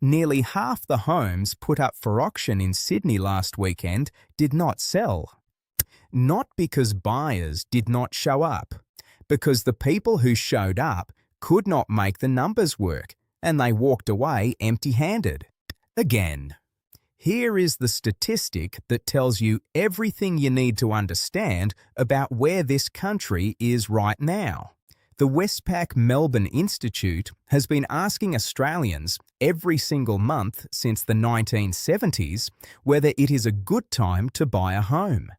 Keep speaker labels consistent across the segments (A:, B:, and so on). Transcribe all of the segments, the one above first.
A: Nearly half the homes put up for auction in Sydney last weekend did not sell. Not because buyers did not show up, because the people who showed up could not make the numbers work and they walked away empty-handed. Again, here is the statistic that tells you everything you need to understand about where this country is right now. The Westpac Melbourne Institute has been asking Australians every single month since the 1970s whether it is a good time to buy a home.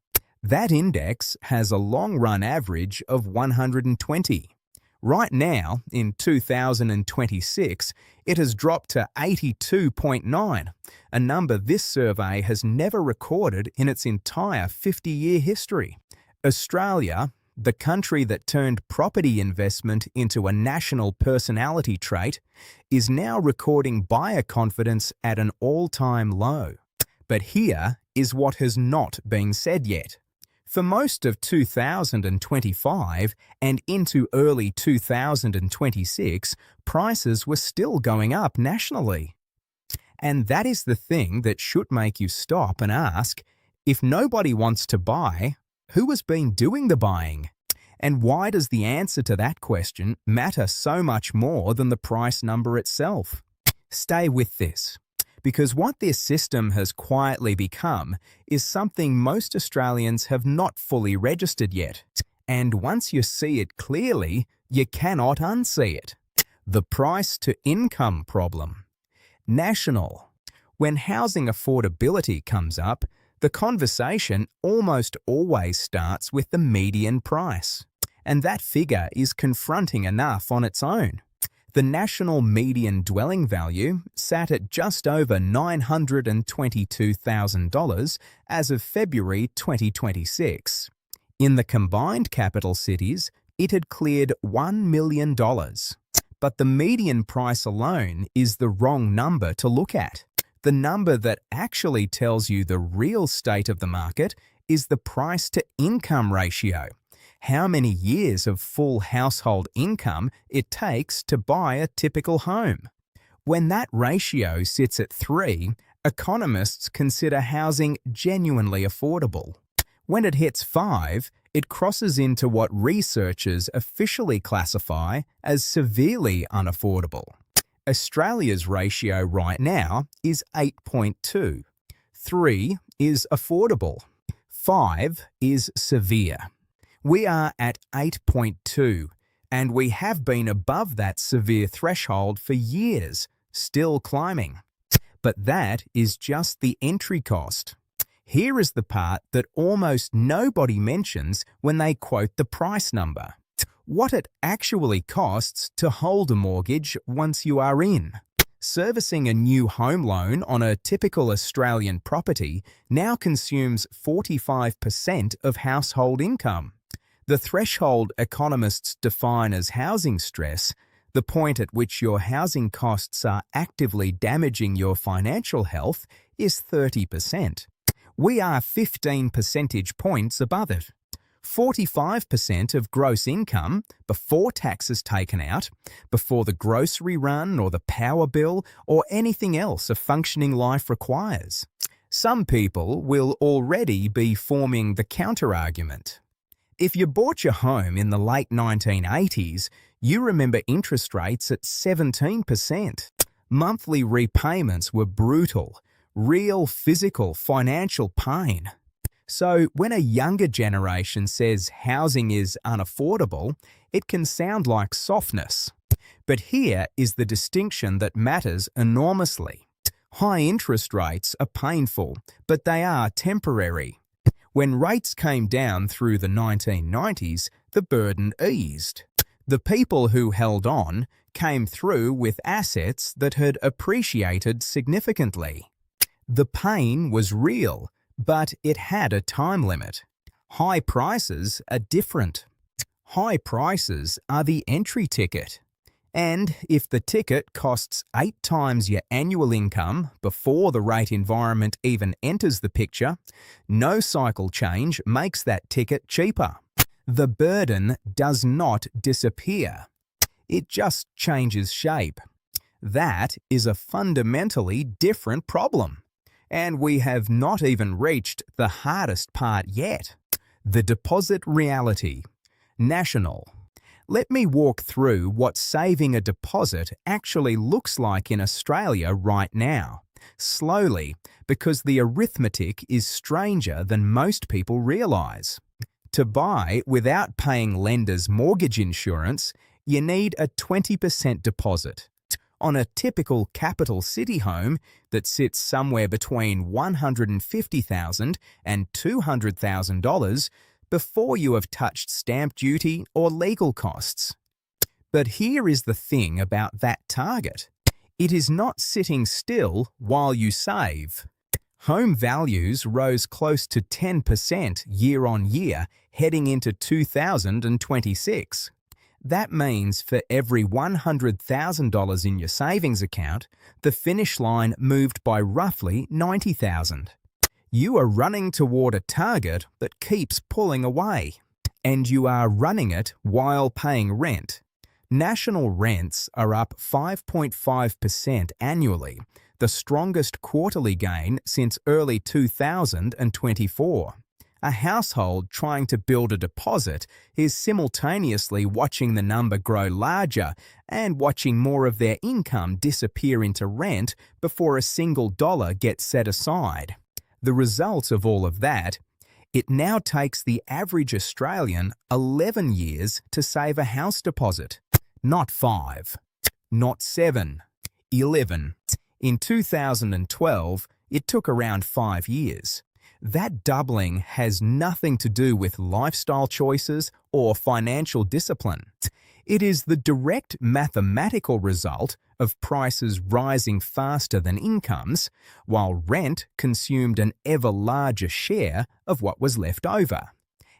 A: That index has a long-run average of 120. Right now, in 2026, it has dropped to 82.9, a number this survey has never recorded in its entire 50-year history. Australia, the country that turned property investment into a national personality trait, is now recording buyer confidence at an all-time low. But here is what has not been said yet. For most of 2025 and into early 2026, prices were still going up nationally. And that is the thing that should make you stop and ask, if nobody wants to buy, who has been doing the buying? And why does the answer to that question matter so much more than the price number itself? Stay with this, because what this system has quietly become is something most Australians have not fully registered yet. And once you see it clearly, you cannot unsee it. The price-to-income problem. National. When housing affordability comes up, the conversation almost always starts with the median price, and that figure is confronting enough on its own. The national median dwelling value sat at just over $922,000 as of February 2026. In the combined capital cities, it had cleared $1 million. But the median price alone is the wrong number to look at. The number that actually tells you the real state of the market is the price-to-income ratio. How many years of full household income it takes to buy a typical home. When that ratio sits at 3, economists consider housing genuinely affordable. When it hits 5, it crosses into what researchers officially classify as severely unaffordable. Australia's ratio right now is 8.2. 3 is affordable. 5 is severe. We are at 8.2, and we have been above that severe threshold for years, still climbing. But that is just the entry cost. Here is the part that almost nobody mentions when they quote the price number. What it actually costs to hold a mortgage once you are in. Servicing a new home loan on a typical Australian property now consumes 45% of household income. The threshold economists define as housing stress, the point at which your housing costs are actively damaging your financial health, is 30%. We are 15 percentage points above it. 45% of gross income before taxes taken out, before the grocery run or the power bill or anything else a functioning life requires. Some people will already be forming the counter-argument. If you bought your home in the late 1980s, you remember interest rates at 17%. Monthly repayments were brutal, real physical financial pain. So when a younger generation says housing is unaffordable, it can sound like softness. But here is the distinction that matters enormously. High interest rates are painful, but they are temporary. When rates came down through the 1990s, the burden eased. The people who held on came through with assets that had appreciated significantly. The pain was real, but it had a time limit. High prices are different. High prices are the entry ticket. And if the ticket costs 8 times your annual income before the rate environment even enters the picture, no cycle change makes that ticket cheaper. The burden does not disappear. It just changes shape. That is a fundamentally different problem. And we have not even reached the hardest part yet. The deposit reality. National. Let me walk through what saving a deposit actually looks like in Australia right now, slowly, because the arithmetic is stranger than most people realise. To buy without paying lenders' mortgage insurance, you need a 20% deposit. On a typical capital city home that sits somewhere between $150,000 and $200,000 before you have touched stamp duty or legal costs. But here is the thing about that target. It is not sitting still while you save. Home values rose close to 10% year on year heading into 2026. That means for every $100,000 in your savings account, the finish line moved by roughly $90,000. You are running toward a target that keeps pulling away, and you are running it while paying rent. National rents are up 5.5% annually, the strongest quarterly gain since early 2024. A household trying to build a deposit is simultaneously watching the number grow larger and watching more of their income disappear into rent before a single dollar gets set aside. The result of all of that, it now takes the average Australian 11 years to save a house deposit. Not 5, not 7, 11. In 2012, it took around 5 years. That doubling has nothing to do with lifestyle choices or financial discipline. It is the direct mathematical result of prices rising faster than incomes, while rent consumed an ever larger share of what was left over.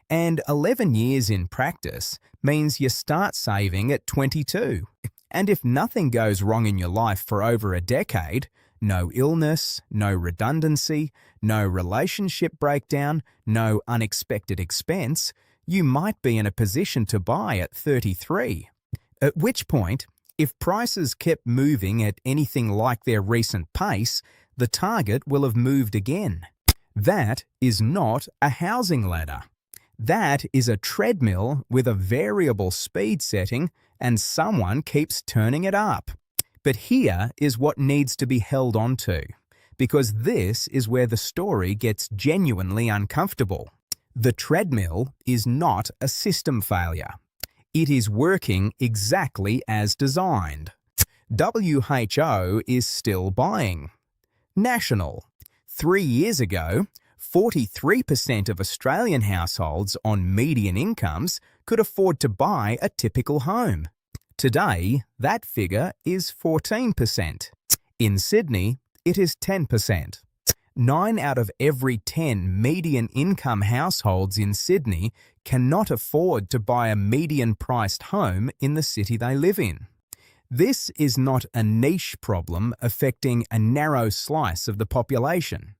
A: And 11 years in practice means you start saving at 22. And if nothing goes wrong in your life for over a decade, no illness, no redundancy, no relationship breakdown, no unexpected expense, you might be in a position to buy at 33. At which point, if prices kept moving at anything like their recent pace, the target will have moved again. That is not a housing ladder. That is a treadmill with a variable speed setting, and someone keeps turning it up. But here is what needs to be held on to, because this is where the story gets genuinely uncomfortable. The treadmill is not a system failure. It is working exactly as designed. WHO is still buying. National. 3 years ago, 43% of Australian households on median incomes could afford to buy a typical home. Today, that figure is 14%. In Sydney, it is 10%. 9 out of every 10 median income households in Sydney cannot afford to buy a median-priced home in the city they live in. This is not a niche problem affecting a narrow slice of the population.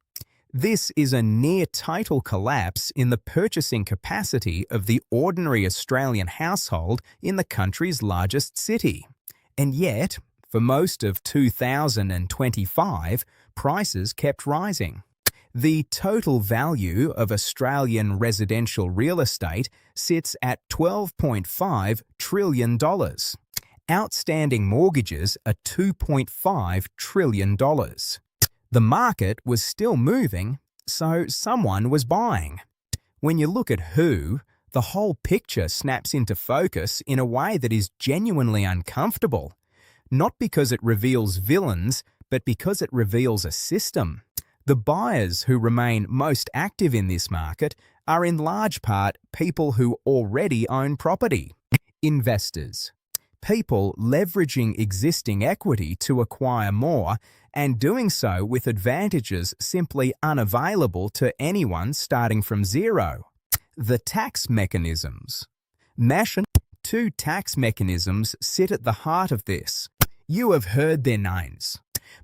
A: This is a near-total collapse in the purchasing capacity of the ordinary Australian household in the country's largest city. And yet, for most of 2025, prices kept rising. The total value of Australian residential real estate sits at $12.5 trillion. Outstanding mortgages are $2.5 trillion. The market was still moving, so someone was buying. When you look at who, the whole picture snaps into focus in a way that is genuinely uncomfortable, not because it reveals villains, but because it reveals a system. The buyers who remain most active in this market are in large part people who already own property. Investors. People leveraging existing equity to acquire more and doing so with advantages simply unavailable to anyone starting from zero. The tax mechanisms. National 2 tax mechanisms sit at the heart of this. You have heard their names,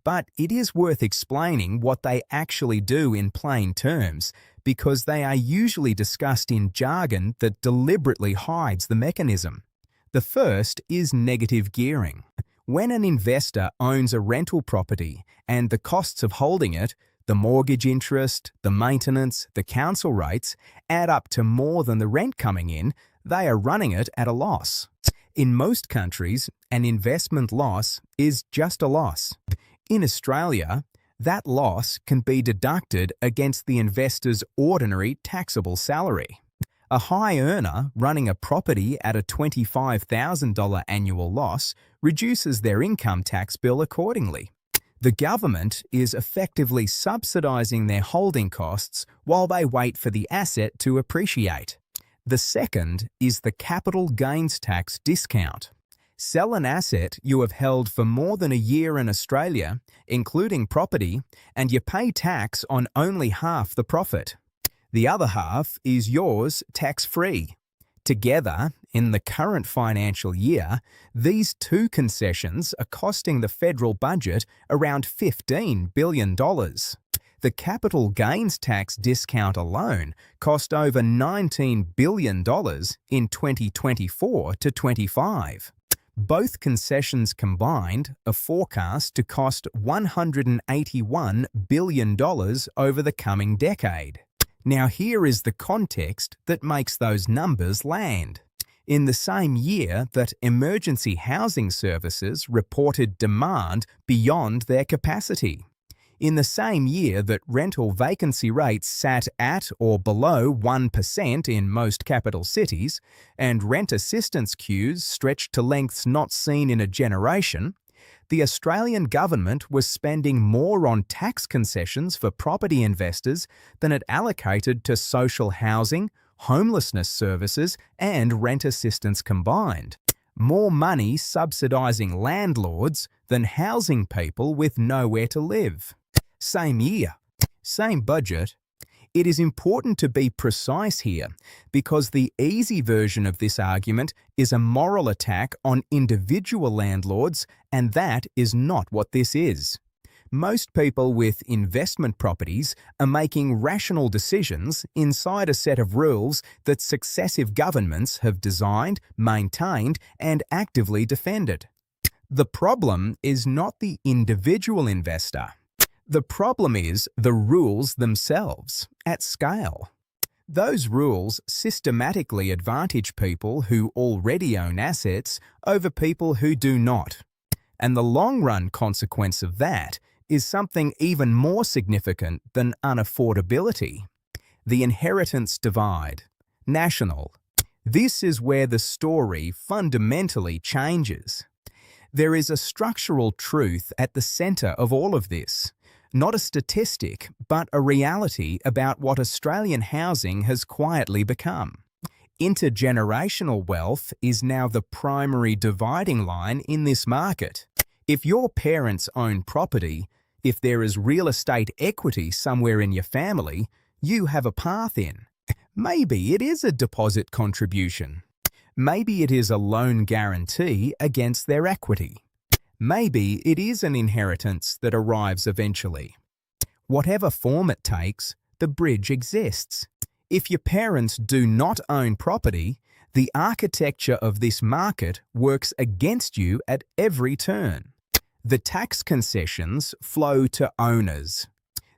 A: but it is worth explaining what they actually do in plain terms, because they are usually discussed in jargon that deliberately hides the mechanism. The first is negative gearing. When an investor owns a rental property and the costs of holding it, the mortgage interest, the maintenance, the council rates, add up to more than the rent coming in, they are running it at a loss. In most countries, an investment loss is just a loss. In Australia, that loss can be deducted against the investor's ordinary taxable salary. A high earner running a property at a $25,000 annual loss reduces their income tax bill accordingly. The government is effectively subsidising their holding costs while they wait for the asset to appreciate. The second is the capital gains tax discount. Sell an asset you have held for more than a year in Australia, including property, and you pay tax on only half the profit. The other half is yours tax-free. Together, in the current financial year, these two concessions are costing the federal budget around $15 billion. The capital gains tax discount alone cost over $19 billion in 2024 to 25. Both concessions combined are forecast to cost $181 billion over the coming decade. Now here is the context that makes those numbers land. In the same year that emergency housing services reported demand beyond their capacity. In the same year that rental vacancy rates sat at or below 1% in most capital cities, and rent assistance queues stretched to lengths not seen in a generation, the Australian government was spending more on tax concessions for property investors than it allocated to social housing, homelessness services, and rent assistance combined. More money subsidising landlords than housing people with nowhere to live. Same year, same budget. It is important to be precise here because the easy version of this argument is a moral attack on individual landlords, and that is not what this is. Most people with investment properties are making rational decisions inside a set of rules that successive governments have designed, maintained, and actively defended. The problem is not the individual investor. The problem is the rules themselves, at scale. Those rules systematically advantage people who already own assets over people who do not. And the long-run consequence of that is something even more significant than unaffordability: the inheritance divide. National. This is where the story fundamentally changes. There is a structural truth at the center of all of this. Not a statistic, but a reality about what Australian housing has quietly become. Intergenerational wealth is now the primary dividing line in this market. If your parents own property, if there is real estate equity somewhere in your family, you have a path in. Maybe it is a deposit contribution. Maybe it is a loan guarantee against their equity. Maybe it is an inheritance that arrives eventually. Whatever form it takes, the bridge exists. If your parents do not own property, the architecture of this market works against you at every turn. The tax concessions flow to owners.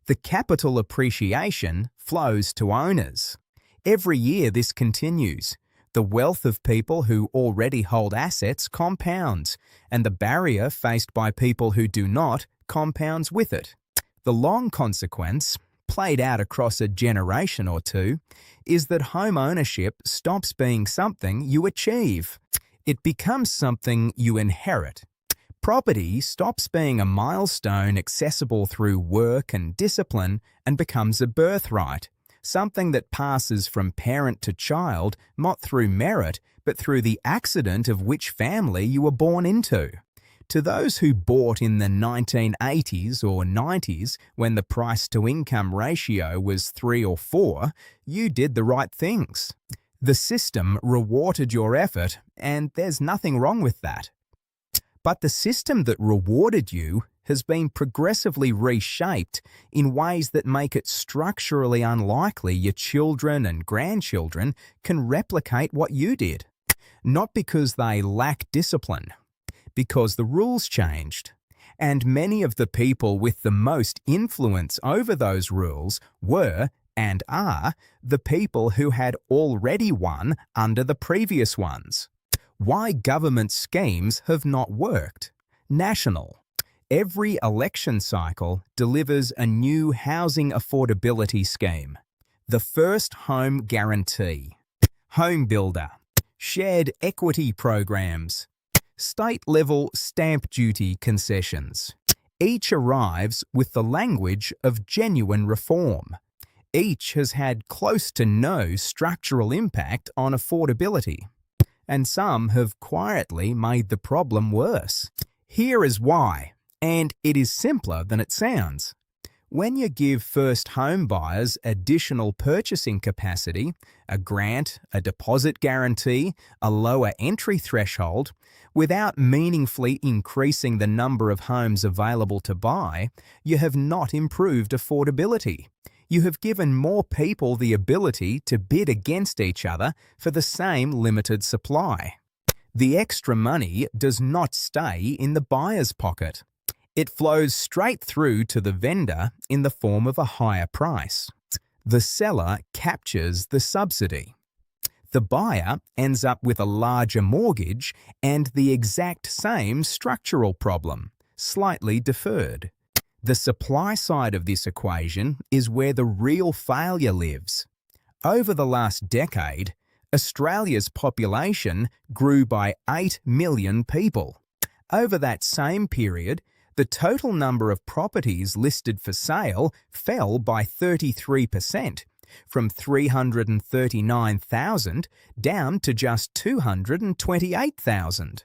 A: The capital appreciation flows to owners. Every year this continues. The wealth of people who already hold assets compounds, and the barrier faced by people who do not compounds with it. The long consequence, played out across a generation or two, is that home ownership stops being something you achieve. It becomes something you inherit. Property stops being a milestone accessible through work and discipline and becomes a birthright. Something that passes from parent to child, not through merit, but through the accident of which family you were born into. To those who bought in the 1980s or 90s, when the price-to-income ratio was 3 or 4, you did the right things. The system rewarded your effort, and there's nothing wrong with that. But the system that rewarded you has been progressively reshaped in ways that make it structurally unlikely your children and grandchildren can replicate what you did. Not because they lack discipline, because the rules changed. And many of the people with the most influence over those rules were, and are, the people who had already won under the previous ones. Why government schemes have not worked. National. Every election cycle delivers a new housing affordability scheme. The First Home Guarantee, Home Builder, Shared Equity Programs, state-level stamp duty concessions. Each arrives with the language of genuine reform. Each has had close to no structural impact on affordability, and some have quietly made the problem worse. Here is why, and it is simpler than it sounds. When you give first home buyers additional purchasing capacity, a grant, a deposit guarantee, a lower entry threshold, without meaningfully increasing the number of homes available to buy, you have not improved affordability. You have given more people the ability to bid against each other for the same limited supply. The extra money does not stay in the buyer's pocket. It flows straight through to the vendor in the form of a higher price. The seller captures the subsidy. The buyer ends up with a larger mortgage and the exact same structural problem, slightly deferred. The supply side of this equation is where the real failure lives. Over the last decade, Australia's population grew by 8 million people. Over that same period, the total number of properties listed for sale fell by 33%, from 339,000 down to just 228,000.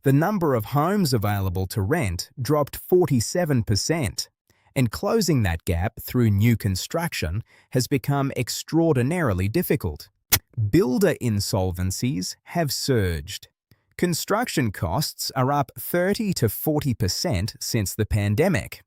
A: The number of homes available to rent dropped 47%, and closing that gap through new construction has become extraordinarily difficult. Builder insolvencies have surged. Construction costs are up 30 to 40% since the pandemic.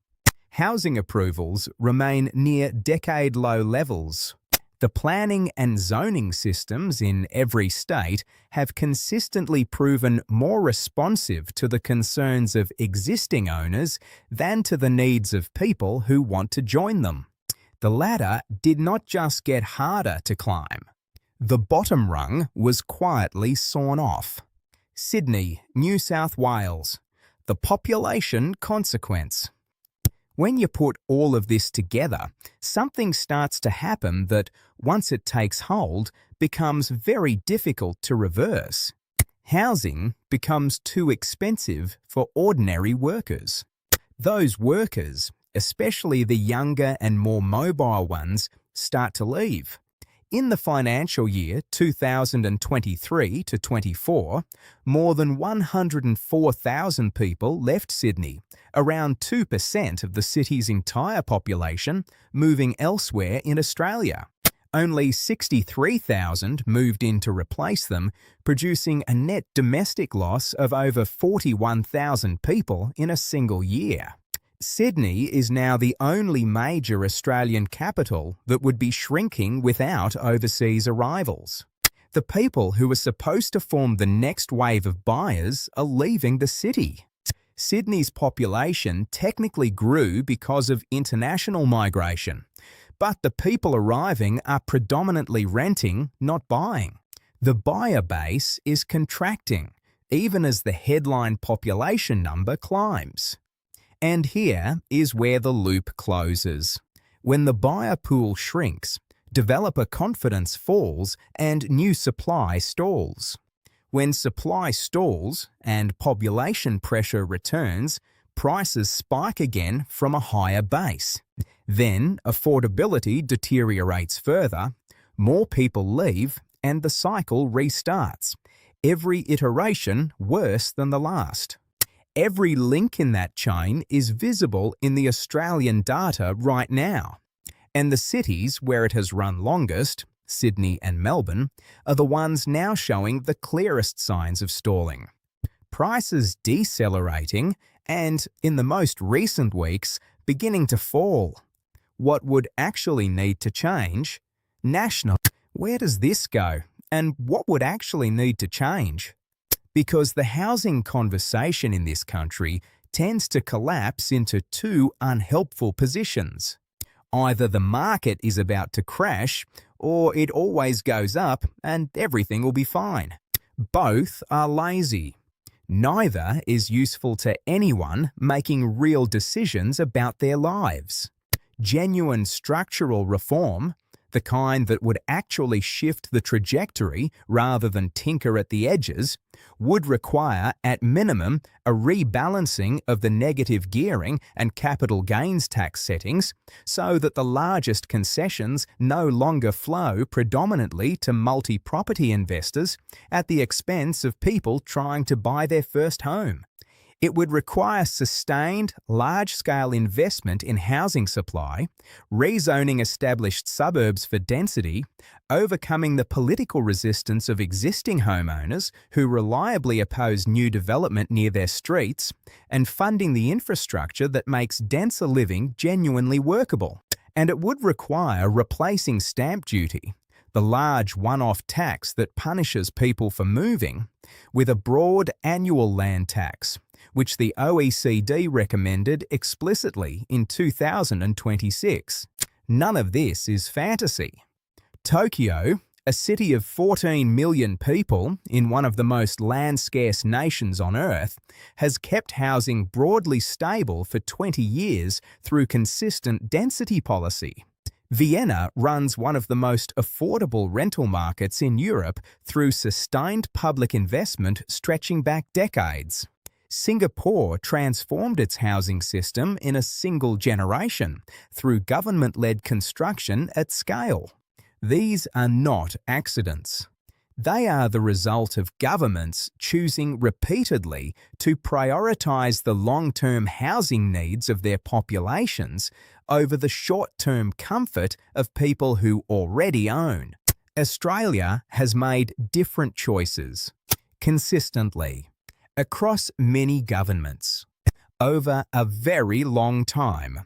A: Housing approvals remain near decade-low levels. The planning and zoning systems in every state have consistently proven more responsive to the concerns of existing owners than to the needs of people who want to join them. The ladder did not just get harder to climb. The bottom rung was quietly sawn off. Sydney, New South Wales. The population consequence. When you put all of this together, something starts to happen that, once it takes hold, becomes very difficult to reverse. Housing becomes too expensive for ordinary workers. Those workers, especially the younger and more mobile ones, start to leave. In the financial year 2023 to 24, more than 104,000 people left Sydney, around 2% of the city's entire population moving elsewhere in Australia. Only 63,000 moved in to replace them, producing a net domestic loss of over 41,000 people in a single year. Sydney is now the only major Australian capital that would be shrinking without overseas arrivals. The people who are supposed to form the next wave of buyers are leaving the city. Sydney's population technically grew because of international migration, but the people arriving are predominantly renting, not buying. The buyer base is contracting, even as the headline population number climbs. And here is where the loop closes. When the buyer pool shrinks, developer confidence falls and new supply stalls. When supply stalls and population pressure returns, prices spike again from a higher base. Then affordability deteriorates further, more people leave, and the cycle restarts. Every iteration worse than the last. Every link in that chain is visible in the Australian data right now. And the cities where it has run longest, Sydney and Melbourne, are the ones now showing the clearest signs of stalling. Prices decelerating and, in the most recent weeks, beginning to fall. What would actually need to change? National. Where does this go? And what would actually need to change? Because the housing conversation in this country tends to collapse into two unhelpful positions. Either the market is about to crash, or it always goes up and everything will be fine. Both are lazy. Neither is useful to anyone making real decisions about their lives. Genuine structural reform, the kind that would actually shift the trajectory rather than tinker at the edges, would require, at minimum, a rebalancing of the negative gearing and capital gains tax settings so that the largest concessions no longer flow predominantly to multi-property investors at the expense of people trying to buy their first home. It would require sustained, large-scale investment in housing supply, rezoning established suburbs for density, overcoming the political resistance of existing homeowners who reliably oppose new development near their streets, and funding the infrastructure that makes denser living genuinely workable. And it would require replacing stamp duty, the large one-off tax that punishes people for moving, with a broad annual land tax, which the OECD recommended explicitly in 2026. None of this is fantasy. Tokyo, a city of 14 million people in one of the most land-scarce nations on Earth, has kept housing broadly stable for 20 years through consistent density policy. Vienna runs one of the most affordable rental markets in Europe through sustained public investment stretching back decades. Singapore transformed its housing system in a single generation through government-led construction at scale. These are not accidents. They are the result of governments choosing repeatedly to prioritize the long-term housing needs of their populations over the short-term comfort of people who already own. Australia has made different choices, consistently, across many governments, over a very long time.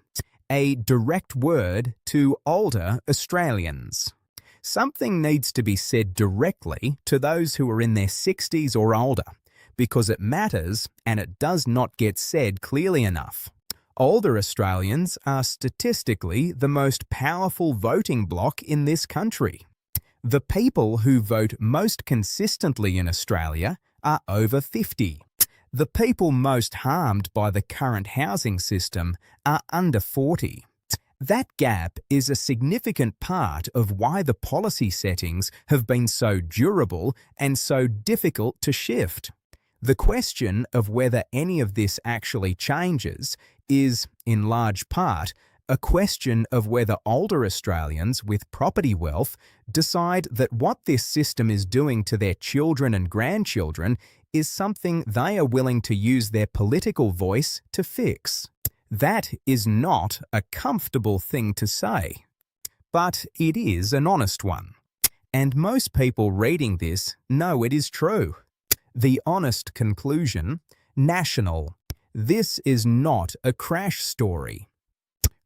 A: A direct word to older Australians. Something needs to be said directly to those who are in their 60s or older, because it matters and it does not get said clearly enough. Older Australians are statistically the most powerful voting bloc in this country. The people who vote most consistently in Australia are over 50. The people most harmed by the current housing system are under 40. That gap is a significant part of why the policy settings have been so durable and so difficult to shift. The question of whether any of this actually changes is, in large part, a question of whether older Australians with property wealth decide that what this system is doing to their children and grandchildren is something they are willing to use their political voice to fix. That is not a comfortable thing to say, but it is an honest one. And most people reading this know it is true. The honest conclusion, national. This is not a crash story.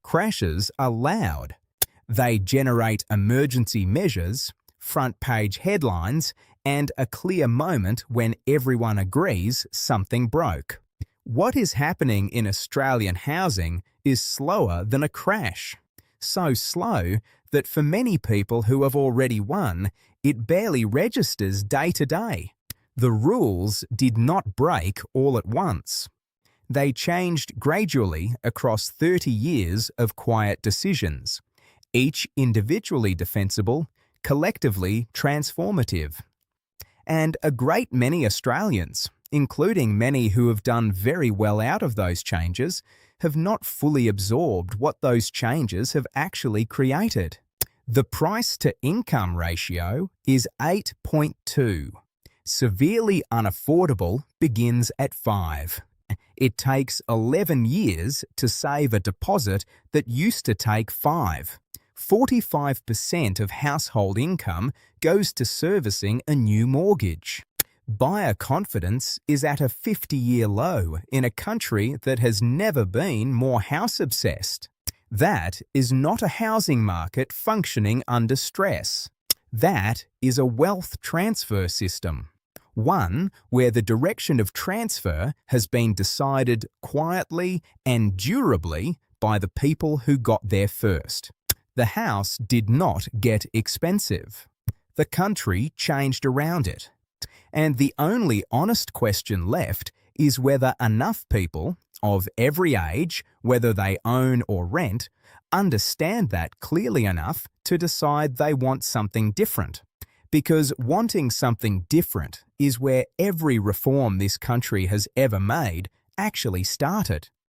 A: Crashes are loud. They generate emergency measures, front-page headlines, and a clear moment when everyone agrees something broke. What is happening in Australian housing is slower than a crash. So slow that for many people who have already won, it barely registers day to day. The rules did not break all at once. They changed gradually across 30 years of quiet decisions, each individually defensible, collectively transformative. And a great many Australians, including many who have done very well out of those changes, have not fully absorbed what those changes have actually created. The price-to-income ratio is 8.2. Severely unaffordable begins at 5. It takes 11 years to save a deposit that used to take 5. 45% of household income goes to servicing a new mortgage. Buyer confidence is at a 50-year low in a country that has never been more house-obsessed. That is not a housing market functioning under stress. That is a wealth transfer system. One where the direction of transfer has been decided quietly and durably by the people who got there first. The house did not get expensive. The country changed around it. And the only honest question left is whether enough people, of every age, whether they own or rent, understand that clearly enough to decide they want something different. Because wanting something different is where every reform this country has ever made actually started.